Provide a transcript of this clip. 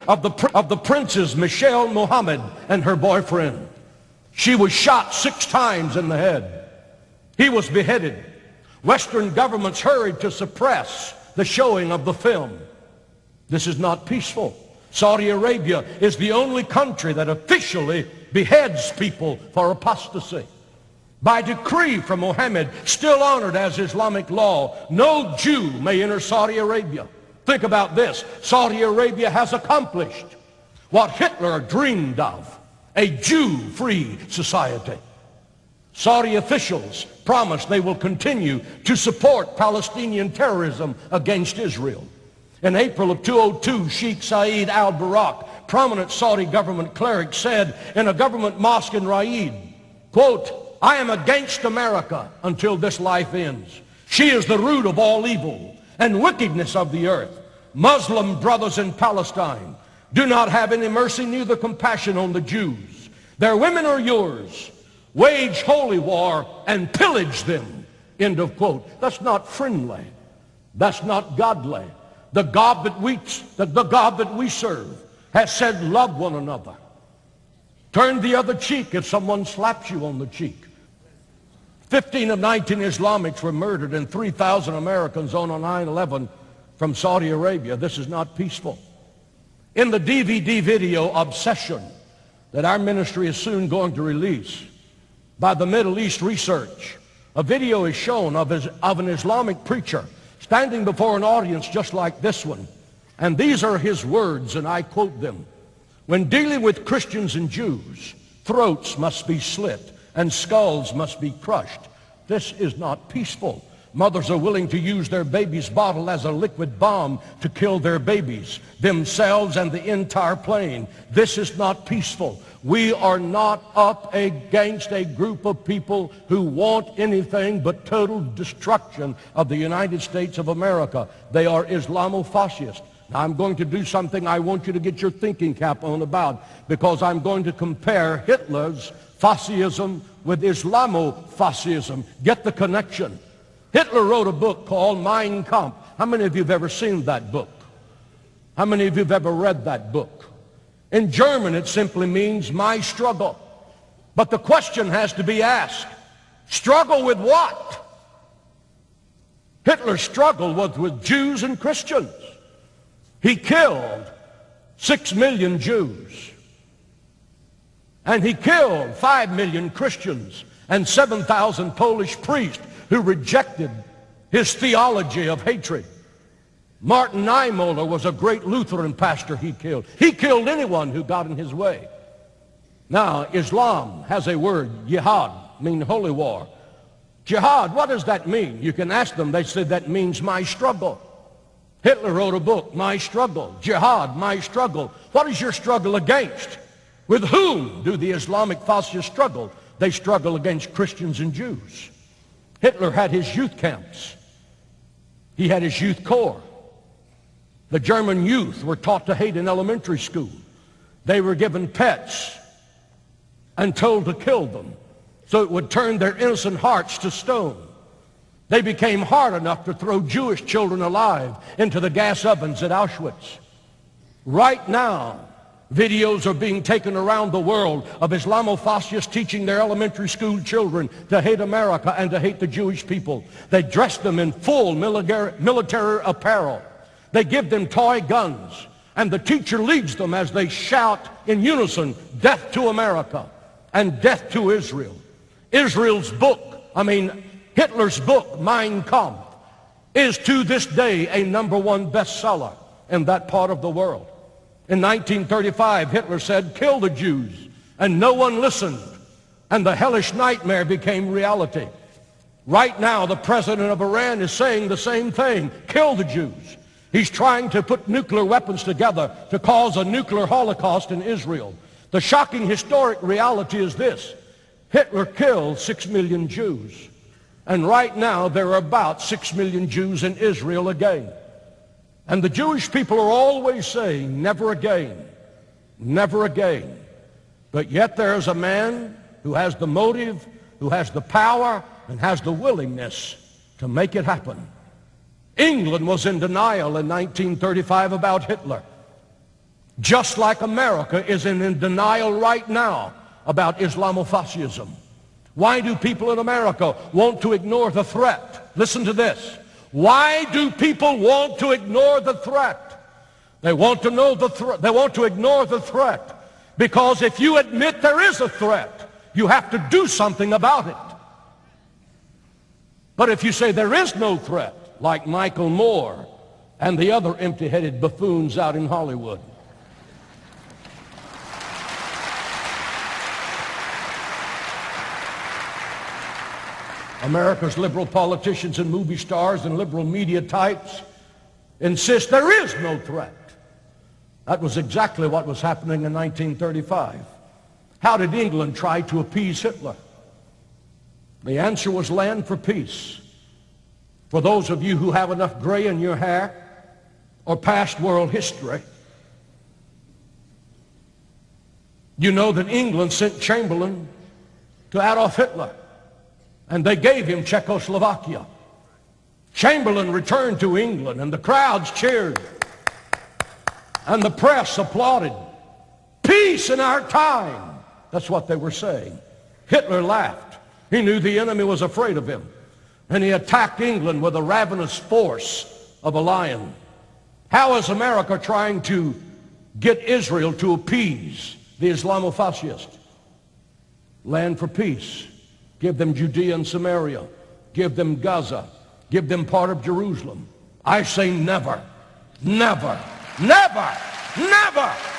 of the princess Michelle Mohammed and her boyfriend. She was shot 6 times in the head. He was beheaded. Western governments hurried to suppress the showing of the film. This is not peaceful. Saudi Arabia is the only country that officially beheads people for apostasy. By decree from Mohammed, still honored as Islamic law, no Jew may enter Saudi Arabia. Think about this. Saudi Arabia has accomplished what Hitler dreamed of, a Jew-free society. Saudi officials promise they will continue to support Palestinian terrorism against Israel. In April of 2002, Sheikh Saeed al-Barak, prominent Saudi government cleric, said in a government mosque in Riyadh, quote, "I am against America until this life ends. She is the root of all evil and wickedness of the earth. Muslim brothers in Palestine, do not have any mercy, neither compassion on the Jews. Their women are yours. Wage holy war and pillage them." End of quote. That's not friendly. That's not godly. The God that we serve has said, love one another. Turn the other cheek if someone slaps you on the cheek. 15 of 19 Islamics were murdered and 3,000 Americans on a 9/11 from Saudi Arabia. This is not peaceful. In the DVD video Obsession that our ministry is soon going to release by the Middle East Research, a video is shown of an Islamic preacher standing before an audience just like this one. And these are his words, and I quote them. "When dealing with Christians and Jews, throats must be slit and skulls must be crushed. This is not peaceful. Mothers are willing to use their baby's bottle as a liquid bomb to kill their babies, themselves and the entire plane. This is not peaceful. We are not up against a group of people who want anything but total destruction of the United States of America. They are Islamofascists. Now, I'm going to do something I want you to get your thinking cap on about, because I'm going to compare Hitler's fascism with Islamofascism. Get the connection. Hitler wrote a book called Mein Kampf. How many of you have ever seen that book? How many of you have ever read that book? In German, it simply means my struggle. But the question has to be asked, struggle with what? Hitler's struggle was with Jews and Christians. He killed 6 million Jews. And he killed 5 million Christians and 7,000 Polish priests who rejected his theology of hatred. Martin Niemöller was a great Lutheran pastor he killed. He killed anyone who got in his way. Now, Islam has a word, jihad, meaning holy war. Jihad, what does that mean? You can ask them. They said that means my struggle. Hitler wrote a book, My Struggle. Jihad, my struggle. What is your struggle against? With whom do the Islamic fascists struggle? They struggle against Christians and Jews. Hitler had his youth camps. He had his youth corps. The German youth were taught to hate in elementary school. They were given pets and told to kill them so it would turn their innocent hearts to stone. They became hard enough to throw Jewish children alive into the gas ovens at Auschwitz. Right now, videos are being taken around the world of Islamofascists teaching their elementary school children to hate America and to hate the Jewish people. They dress them in full military apparel. They give them toy guns, and the teacher leads them as they shout in unison, death to America and death to Israel. Hitler's book, Mein Kampf, is to this day a #1 bestseller in that part of the world. In 1935, Hitler said, kill the Jews, and no one listened, and the hellish nightmare became reality. Right now, the president of Iran is saying the same thing, kill the Jews. He's trying to put nuclear weapons together to cause a nuclear holocaust in Israel. The shocking historic reality is this: Hitler killed 6 million Jews, and right now there are about 6 million Jews in Israel again. And the Jewish people are always saying, never again, never again. But yet there is a man who has the motive, who has the power, and has the willingness to make it happen. England was in denial in 1935 about Hitler. Just like America is in denial right now about Islamofascism. Why do people in America want to ignore the threat? Listen to this. Why do people want to ignore the threat? They want to know the threat. They want to ignore the threat because if you admit there is a threat, you have to do something about it. But if you say there is no threat, like Michael Moore and the other empty-headed buffoons out in Hollywood, America's liberal politicians and movie stars and liberal media types insist there is no threat. That was exactly what was happening in 1935. How did England try to appease Hitler? The answer was land for peace. For those of you who have enough gray in your hair or past world history, you know that England sent Chamberlain to Adolf Hitler, and they gave him Czechoslovakia. Chamberlain returned to England, and the crowds cheered, and the press applauded. Peace in our time. That's what they were saying. Hitler laughed. He knew the enemy was afraid of him, and he attacked England with the ravenous force of a lion. How is America trying to get Israel to appease the Islamofascists? Land for peace. Give them Judea and Samaria. Give them Gaza. Give them part of Jerusalem. I say never, never, never, never.